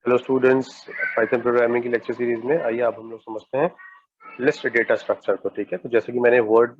Hello students, Python programming की lecture series में आइए अब हम लोग समझते हैं लिस्ट डेटा स्ट्रक्चर को। ठीक है, तो जैसे कि मैंने वर्ड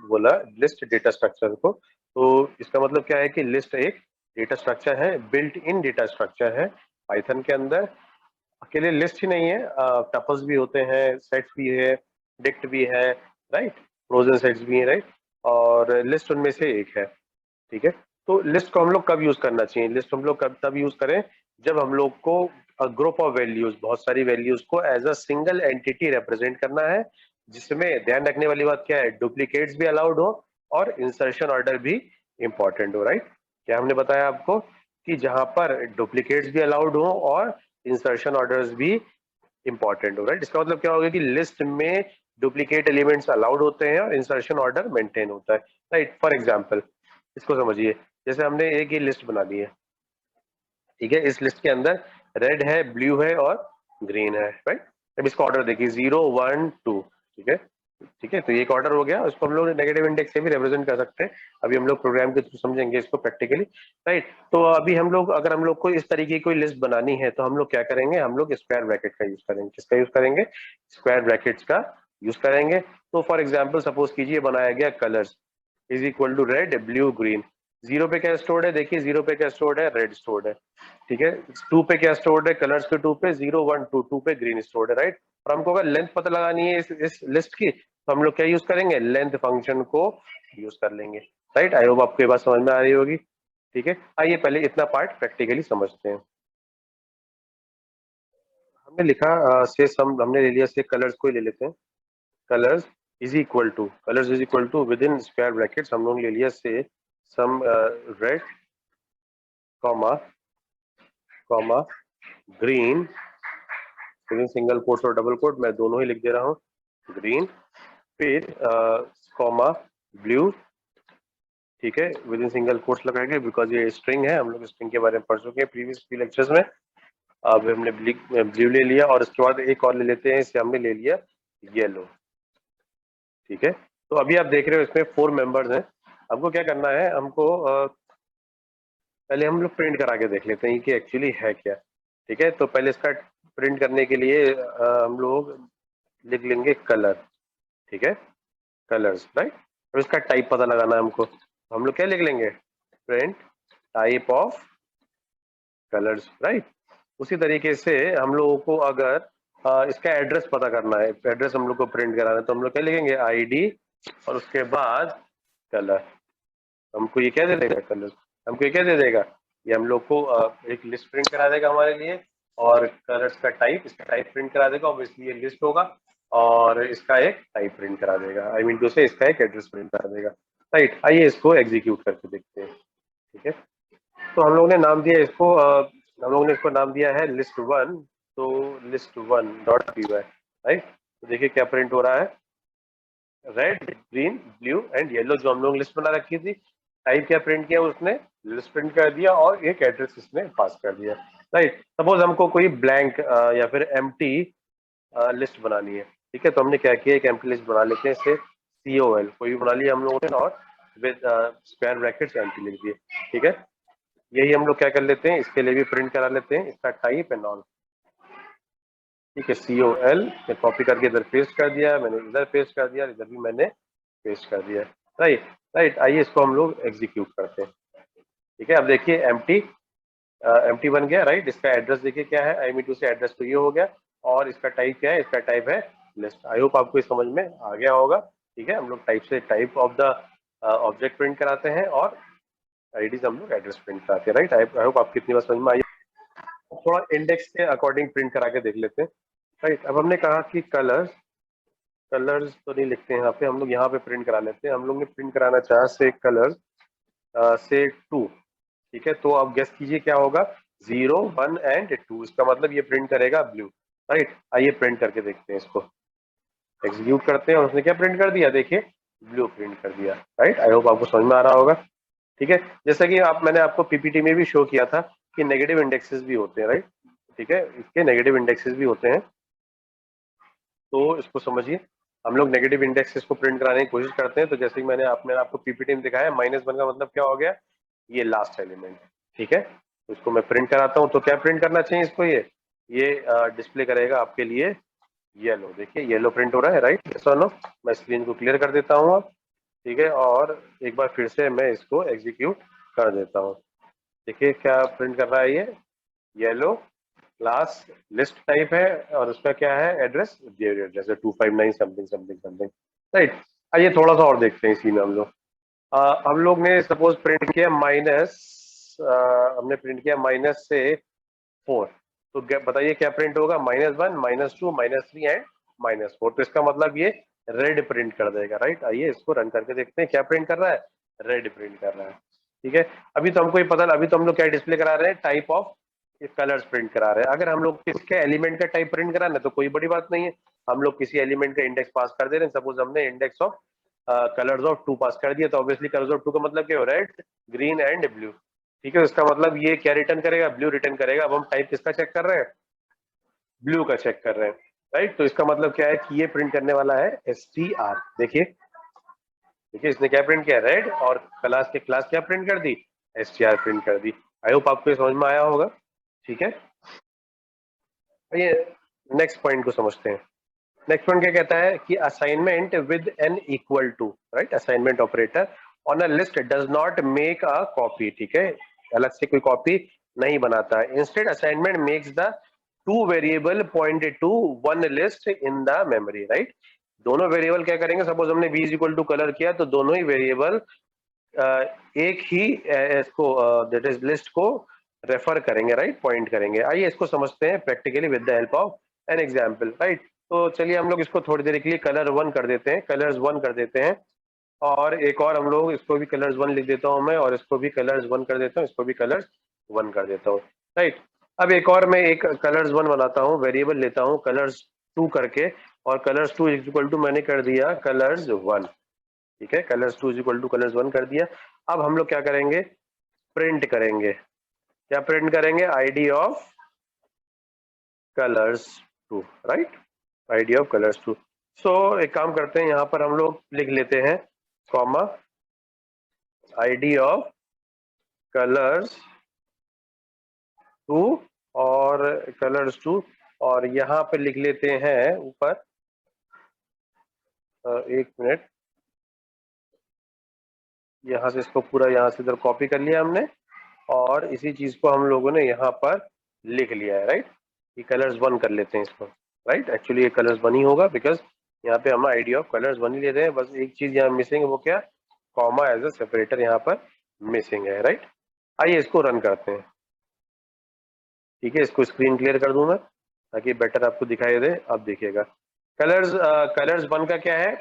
बोला लिस्ट डेटा स्ट्रक्चर को, तो इसका मतलब क्या है कि लिस्ट एक डेटा स्ट्रक्चर है, बिल्ट इन डेटा स्ट्रक्चर है पाइथन के अंदर। अकेले लिस्ट ही नहीं है, टपल्स भी होते हैं, सेट्स भी है, डिक्ट भी है, राइट, फ्रोजन सेट्स भी है, राइट, और लिस्ट उनमें से एक है। ठीक है, तो लिस्ट को हम लोग कब यूज करना चाहिए? लिस्ट हम लोग कब तब यूज करें जब हम लोग को ग्रुप ऑफ वैल्यूज, बहुत सारी वैल्यूज को as a single entity represent करना है, जिसमें ध्यान रखने वाली बात क्या है, डुप्लीकेट्स भी अलाउड हो और इंसर्शन ऑर्डर भी इंपॉर्टेंट हो। राइट, क्या हमने बताया आपको कि जहां पर डुप्लीकेट्स भी अलाउड हो और इंसर्शन ऑर्डर्स भी इंपॉर्टेंट हो। राइट, इसका मतलब क्या होगा कि लिस्ट में डुप्लीकेट एलिमेंट्स अलाउड होते हैं और इंसर्शन ऑर्डर मेंटेन होता है। राइट, फॉर एग्जांपल इसको समझिए, जैसे हमने एक ही लिस्ट बना ली है। ठीक है, इस लिस्ट के अंदर रेड है, ब्लू है और ग्रीन है। राइट, अब इसका ऑर्डर देखिए 0 1 2। ठीक है, ठीक है, तो ये एक ऑर्डर हो गया, इसको हम लोग नेगेटिव इंडेक्स से भी रिप्रेजेंट कर सकते हैं। अभी हम लोग प्रोग्राम के थ्रू समझेंगे इसको प्रैक्टिकली। राइट, तो अभी हम लोग अगर हम लोग को इस तरीके की कोई लिस्ट बनानी है तो हम लोग क्या करेंगे, हम लोग स्क्वायर ब्रैकेट का यूज करेंगे। किसका यूज करेंगे? स्क्वायर ब्रैकेट्स का यूज करेंगे। तो फॉर एग्जाम्पल सपोज कीजिए बनाया गया colours is equal to red blue green. 0 पे क्या स्टोर्ड है? देखिए 0 पे क्या स्टोर्ड है? रेड स्टोर्ड है। ठीक है, 2 पे क्या स्टोर्ड है? कलर्स के 2 पे 0 1 2, 2 पे ग्रीन स्टोर्ड है। राइट, और हमको अगर लेंथ पता लगानी है इस लिस्ट की, तो हम लोग क्या यूज करेंगे? लेंथ फंक्शन को यूज कर लेंगे। राइट, आई होप आपको ये बात समझ में आ रही होगी। ठीक है, आइए पहले इतना पार्ट प्रैक्टिकली समझते हैं। हमने लिखा से सम, हमने ले लिया से कलर्स को ही ले लेते हैं। Colours is equal to within square brackets हम लोग ले लिया से some red comma comma green, with single quote और डबल कोट, मैं दोनों ही लिख दे रहा हूँ, ग्रीन, फिर कॉमा ब्लू। ठीक है, विद इन सिंगल कोट्स लगाएंगे बिकॉज ये स्ट्रिंग है, हम लोग स्ट्रिंग के बारे में पढ़ चुके हैं प्रीवियस फ्यू लेक्चर्स में। अब हमने ब्लू ले लिया और उसके बाद एक और ले लेते हैं, इसे हमने ले लिया येलो। ठीक है, तो अभी आप देख रहे हो इसमें 4 मेंबर्स हैं। हमको क्या करना है, हमको पहले हम लोग प्रिंट करा के देख लेते हैं कि एक्चुअली है क्या। ठीक है, तो पहले इसका प्रिंट करने के लिए हम लोग लिख लेंगे कलर। ठीक है, कलर्स, राइट, और इसका टाइप पता लगाना है हमको, तो हम लोग क्या लिख लेंगे? Print type of colours. Right, उसी तरीके से हम लोगों को अगर इसका एड्रेस पता करना है, एड्रेस हम लोग को प्रिंट कराना है, तो हम लोग क्या लिखेंगे? आईडी और उसके बाद कलर। हमको ये क्या दे देगा? कलर। हमको ये क्या दे देगा? ये हम लोग को एक लिस्ट प्रिंट करा देगा हमारे लिए, और कलर्स का टाइप, इसका टाइप प्रिंट करा देगा, ऑब्वियसली ये लिस्ट होगा, और इसका एक टाइप प्रिंट करा देगा, आई मीन टू से इसका एक एड्रेस प्रिंट करा देगा। राइट, आइए इसको एग्जीक्यूट करके देखते हैं। ठीक है, तो हम लोगों ने नाम दिया इसको, हम लोगों ने इसको नाम दिया है लिस्ट 1। तो list 1 dot p y. Right, तो देखिए क्या प्रिंट हो रहा है? Red green blue and yellow, जो हम लोग लिस्ट बना रखी थी। टाइप क्या प्रिंट किया उसने? लिस्ट प्रिंट कर दिया और एक एड्रेस इसने पास कर दिया। राइट, सपोज हमको कोई ब्लैंक या फिर एम्प्टी लिस्ट बनानी है। ठीक है, तो हमने क्या किया, एक एम्प्टी लिस्ट बना लेते हैं, इसे COL कोई भी बना लिया हम लोगों ने, और विद स्क्वायर ब्रैकेट्स एम्प्टी लिख दिए। ठीक है, यही हम लोग क्या कर लेते हैं, इसके लिए भी प्रिंट करा लेते हैं, इसका टाइप एंड ऑल। ठीक है, COL मैं कॉपी करके इधर पेस्ट कर दिया, मैंने इधर पेस्ट कर दिया, इधर भी मैंने पेस्ट कर दिया। राइट, राइट, आइए इसको हम लोग एग्जीक्यूट करते हैं। ठीक है, अब देखिए एम्प्टी बन गया। राइट, इसका एड्रेस देखिए क्या है, आई मीन टू से एड्रेस तो ये हो गया, और इसका टाइप क्या है? इसका टाइप है लिस्ट। आई होप आपको इस समझ में आ गया होगा। ठीक है, हम लोग टाइप से type of the object print कराते हैं और आईडीज हम लोग एड्रेस प्रिंट कराते हैं। राइट, आई होप आपकी इतनी बात समझ में आई। थोड़ा इंडेक्स के अकॉर्डिंग प्रिंट करा के देख लेते हैं। राइट, अब हमने कहा कि कलर्स, कलर्स तो नहीं लिखते हैं यहाँ पे, हम लोग यहाँ पे प्रिंट करा लेते हैं। हम लोग ने प्रिंट कराना चाहा से कलर्स से 2। ठीक है, तो आप गेस कीजिए क्या होगा? 0 1 एंड 2, इसका मतलब ये प्रिंट करेगा ब्लू। राइट, आइए प्रिंट करके देखते हैं, इसको एग्जीक्यूट करते हैं, और उसने क्या प्रिंट कर दिया? देखिए ब्लू प्रिंट कर दिया। राइट, आई होप आपको समझ में आ रहा होगा। ठीक है, जैसा कि मैंने आपको पीपीटी में भी शो किया था कि नेगेटिव इंडेक्सेस भी होते हैं। राइट, ठीक है, इसके नेगेटिव इंडेक्सेस भी होते हैं, तो इसको समझिए। हम लोग नेगेटिव इंडेक्सेस को प्रिंट कराने की कोशिश करते हैं, तो जैसे कि मैंने आपको पीपीटी में दिखाया, -1 का मतलब क्या हो गया? ये लास्ट एलिमेंट। ठीक है, तो इसको मैं प्रिंट कराता हूँ, तो क्या प्रिंट करना चाहिए इसको? ये ये डिस्प्ले करेगा आपके लिए येलो। देखिए येलो प्रिंट हो रहा है, राइट? यस और नो? मैं स्क्रीन को क्लियर कर देता हूँ अब, ठीक है, और एक बार फिर से मैं इसको एग्जीक्यूट कर देता हूँ। देखिए क्या प्रिंट कर रहा है ये, येलो, क्लास लिस्ट टाइप है और उसका क्या है, एड्रेस, जैसे 259 समथिंग समथिंग समथिंग, राइट? आइए थोड़ा सा और देखते हैं इसी में हम लोग। हम लोग ने सपोज प्रिंट किया माइनस, हमने प्रिंट किया माइनस से 4, तो बताइए क्या प्रिंट होगा, -1, -2, -3 एंड -4। तो इसका मतलब ये रेड प्रिंट कर देगा, राइट? आइए इसको रन करके देखते हैं क्या प्रिंट कर रहा है, रेड प्रिंट कर रहा है, ठीक है। अभी तो हमको ये पता, अभी तो हम लोग क्या डिस्प्ले करा रहे हैं, टाइप ऑफ कलर्स प्रिंट करा रहे हैं। अगर हम लोग किसके एलिमेंट का टाइप प्रिंट कराना है तो कोई बड़ी बात नहीं है, हम लोग किसी एलिमेंट का इंडेक्स पास कर दे रहे हैं। सपोज हमने इंडेक्स ऑफ कलर्स ऑफ 2 पास कर दिया, तो ऑब्वियसली कलर्स ऑफ 2 का मतलब क्या हो, रेड, ग्रीन एंड ब्लू, ठीक है। इसका मतलब ये क्या रिटर्न करेगा, ब्लू रिटर्न करेगा। अब हम टाइप किसका चेक कर रहे हैं, ब्लू का चेक कर रहे हैं, राइट? तो इसका मतलब क्या है कि ये प्रिंट करने वाला है str। देखिए देखिए इसने क्या प्रिंट किया, रेड, और क्लास क्या प्रिंट कर दी, str प्रिंट कर दी। आई होप आपको ये समझ में आया होगा, ठीक है। ये नेक्स्ट पॉइंट को समझते हैं। नेक्स्ट पॉइंट क्या कहता है कि assignment with an equal to, right? Assignment operator on a list does not make a copy, ठीक है, अलग से कोई कॉपी नहीं बनाता है। Instead assignment makes the two variable pointed to one list in the memory, right? दोनों variable क्या करेंगे, सपोज हमने b is equal to colour किया तो दोनों ही वेरिएबल एक ही इसको दैट इज लिस्ट को रेफर करेंगे, राइट? पॉइंट करेंगे। आइए इसको समझते हैं practically with the help of an example, right? तो चलिए हम लोग इसको थोड़ी देर के लिए कलर 1 कर देते हैं, कलर्स 1 कर देते हैं, और एक और हम लोग इसको भी कलर्स 1 लिख देता हूं मैं, और इसको भी कलर्स 1 कर देता हूं, इसको भी कलर्स 1 कर देता हूं, राइट? अब एक और मैं एक कलर्स 1 बनाता हूं, वेरिएबल लेता हूं कलर्स 2 करके, और कलर्स 2 इज इक्वल टू मैंने कर दिया कलर्स 1, ठीक है, colours 2 is equal two colours 1 कर दिया। अब हम लोग क्या करेंगे, प्रिंट करेंगे। क्या प्रिंट करेंगे, ID of colours 2, right? ID of colours 2। सो एक काम करते हैं, यहाँ पर हम लोग लिख लेते हैं कॉमा आईडी ऑफ कलर्स 2 और कलर्स 2, और यहाँ पे लिख लेते हैं ऊपर, एक मिनट, यहाँ से इसको पूरा यहाँ से इधर कॉपी कर लिया हमने, और इसी चीज को हम लोगों ने यहाँ पर लिख लिया है, राइट? ये कलर्स 1 कर लेते हैं इसको, राइट? एक्चुअली ये कलर्स 1 ही होगा, बिकॉज यहाँ पे हम आईडी ऑफ कलर्स 1 ही ले रहे हैं। बस एक चीज यहाँ मिसिंग है, वो क्या, कॉमा एज अ सेपरेटर यहाँ पर मिसिंग है, राइट? आइए इसको रन करते हैं, ठीक है। इसको स्क्रीन क्लियर कर दूं मैं ताकि बेटर आपको दिखाई दे। अब देखिएगा कलर्स 1 का क्या है,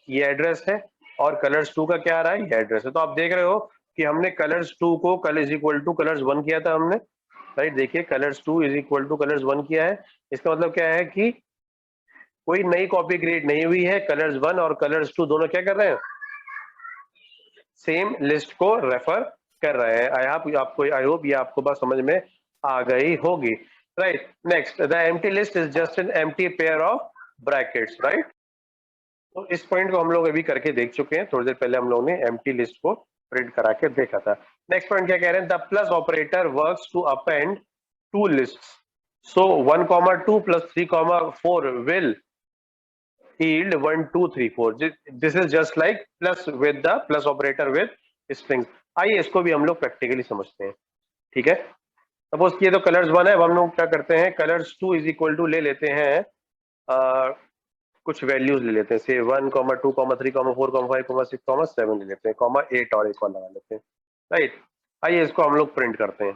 ये एड्रेस है, और कलर्स 2 का क्या आ रहा है, ये एड्रेस है। तो आप देख रहे हो कि हमने कलर्स 2 को colour is equal two colours 1 किया था हमने, राइट? देखिए colours 2 is equal two colours 1 किया है। इसका मतलब क्या है कि कोई नई कॉपी क्रिएट नहीं हुई है, कलर्स 1 और कलर्स 2 दोनों क्या कर रहे हैं, सेम लिस्ट को रेफर कर रहे हैं। आई होप ये आपको बात समझ में आ गई होगी, right? Next, the empty list is just an empty pair of brackets, right? तो इस पॉइंट को हम लोग अभी करके देख चुके हैं, थोड़ी देर पहले हम लोगों ने एम्प्टी लिस्ट को प्रिंट करा के देखा था। नेक्स्ट पॉइंट क्या कह रहे हैं, the plus operator works to append to lists, so 1, 2 plus 3, 4 will yield 1, 2, 3, 4। This is just like plus with the plus operator with strings। आइए इसको भी हम लोग प्रैक्टिकली समझते हैं, ठीक है। सपोज ये तो कलर्स 1 है, अब हम लोग क्या करते हैं, कलर्स 2 इज इक्वल टू ले लेते हैं, कुछ वैल्यूज ले लेते हैं, से 1, 2, 3, 4, 5, 6, 7 ले लेते हैं, कॉमा 8 और एक और लगा लेते हैं, राइट? आइए इसको हम लोग प्रिंट करते हैं,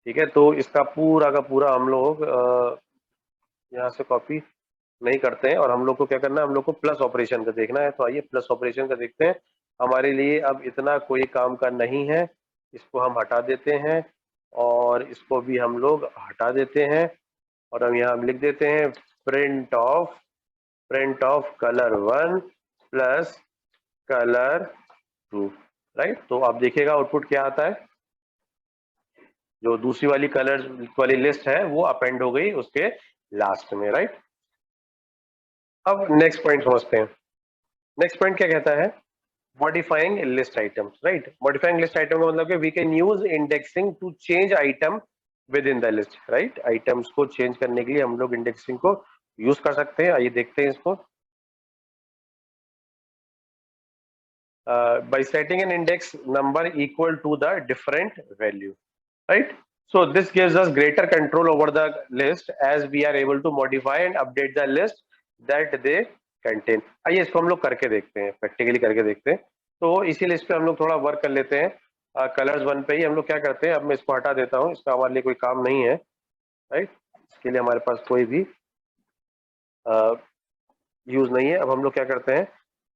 ठीक है। तो इसका पूरा का पूरा हम लोग यहाँ से कॉपी नहीं करते हैं, और हम लोग को क्या करना है, हम लोग को प्लस ऑपरेशन का देखना है। तो आइए प्लस ऑपरेशन का देखते हैं। हमारे लिए अब इतना कोई काम का नहीं है, इसको हम हटा देते हैं, और इसको भी हम लोग हटा देते हैं, और हम यहाँ लिख देते हैं print of colour 1 plus colour 2, right? तो आप देखिएगा आउटपुट क्या आता है, जो दूसरी वाली कलर वाली लिस्ट है वो अपेंड हो गई उसके लास्ट में, राइट? अब नेक्स्ट पॉइंट समझते हैं। नेक्स्ट पॉइंट क्या कहता है, modifying list items, right? Modifying list item का मतलब we can use indexing to change item within the list, right. Items को चेंज करने के लिए हम लोग इंडेक्सिंग को यूज कर सकते हैं। आइए देखते हैं इसको। By setting an index number equal to the different value, right? So this gives us greater control over the list as we are able to modify and update the list that they contain. आइए इसको हम लोग करके देखते हैं, practically करके देखते हैं। तो इसी लिस्ट पे हम लोग थोड़ा वर्क कर लेते हैं। कलर्स वन पे ही हम लोग क्या करते हैं, अब मैं इसको हटा देता हूँ, इसका हमारे लिए कोई काम नहीं है, राइट। इसके लिए हमारे पास कोई भी यूज नहीं है। अब हम लोग क्या करते हैं,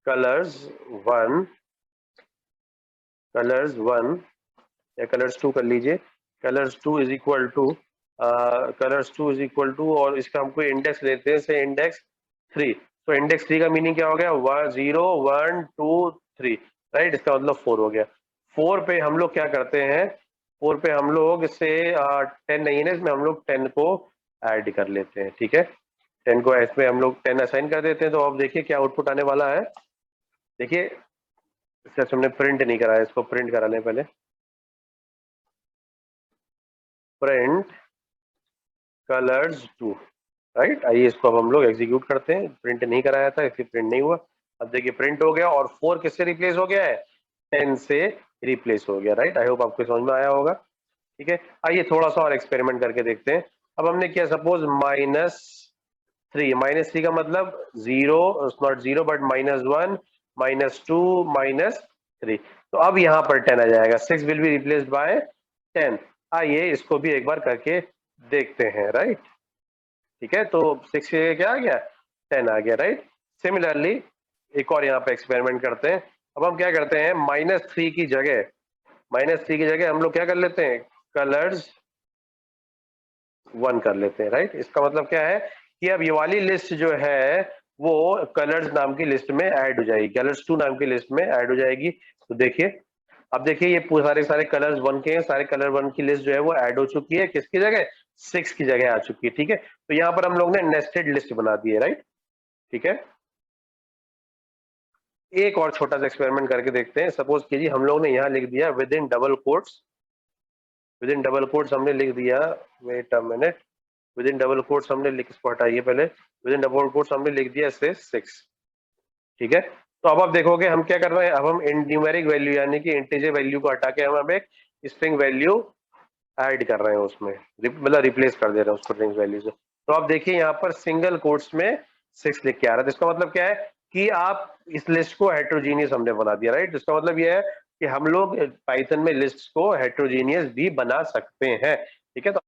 कलर्स वन, कलर्स वन या कलर्स टू कर लीजिए। Colours two is equal to और इसका हमको इंडेक्स लेते हैं, से इंडेक्स 3। तो इंडेक्स 3 का मीनिंग क्या हो गया, 0 1 2 3, राइट। इसका मतलब 4 हो गया। 4 पे हम लोग क्या करते हैं, 4 पे हम लोग इससे 10 नहीं है, इसमें हम लोग 10 को ऐड कर लेते हैं, ठीक है। 10 को इसमें हम लोग 10 असाइन कर देते हैं। तो अब देखिए क्या आउटपुट आने वाला है। देखिए इसका हमने प्रिंट नहीं कराया, इसको प्रिंट करा लें पहले। Print colours two, right. आइए इसको अब हम लोग एग्जीक्यूट करते हैं। प्रिंट नहीं कराया था इसलिए प्रिंट नहीं हुआ। अब देखिए प्रिंट हो गया और 4 किससे रिप्लेस हो गया है, 10 से रिप्लेस हो गया, राइट। आई होप आपको समझ में आया होगा, ठीक है। आइए थोड़ा सा और एक्सपेरिमेंट करके देखते हैं। अब हमने किया सपोज -3, -3 का मतलब 0, नॉट 0 बट -1 -2 -3। तो अब यहाँ पर 10 आ जाएगा, 6 विल बी रिप्लेस्ड बाय 10। आइए इसको भी एक बार करके देखते हैं, राइट, ठीक है। तो 6 से क्या आ गया, 10 आ गया, राइट। सिमिलरली एक और यहाँ पे एक्सपेरिमेंट करते हैं। अब हम क्या करते हैं, -3 की जगह, हम लोग क्या कर लेते हैं, कलर्स 1 कर लेते हैं, राइट। इसका मतलब क्या है कि अब ये वाली लिस्ट जो है वो कलर्स नाम की लिस्ट में ऐड हो जाएगी, कलर्स 2 नाम की लिस्ट में ऐड हो जाएगी। तो देखिए, अब देखिए ये सारे सारे कलर्स 1 के हैं, सारे कलर 1 की लिस्ट जो है वो ऐड हो चुकी है, किसकी जगह, 6 की जगह आ चुकी है, ठीक है। तो यहाँ पर हम लोग ने नेस्टेड लिस्ट बना दी है, राइट, ठीक है। एक और छोटा सा एक्सपेरिमेंट करके देखते हैं। सपोज कीजिए हम लोग ने यहाँ लिख दिया विद इन डबल कोट्स, हमने लिख दिया, wait a minute, within double quotes हमने लिख, इसको हटाइए पहले, विद इन डबल कोट्स हमने लिख दिया से 6, ठीक है। तो अब आप देखोगे हम क्या कर रहे हैं, अब हम न्यूमेरिक वैल्यू यानी कि इंटीजर वैल्यू को हटा के हम अब एक स्ट्रिंग वैल्यू ऐड कर रहे हैं उसमें, मतलब रिप्लेस कर दे रहे हैं उसको स्ट्रिंग वैल्यू से। तो आप देखिए यहाँ पर सिंगल कोट्स में 6 लिख के आ रहा है। तो इसका मतलब क्या है कि आप इस लिस्ट को हेट्रोजीनियस हमने बना दिया, राइट। इसका मतलब यह है कि हम लोग पाइथन में लिस्ट को हेट्रोजीनियस भी बना सकते हैं, ठीक है। तो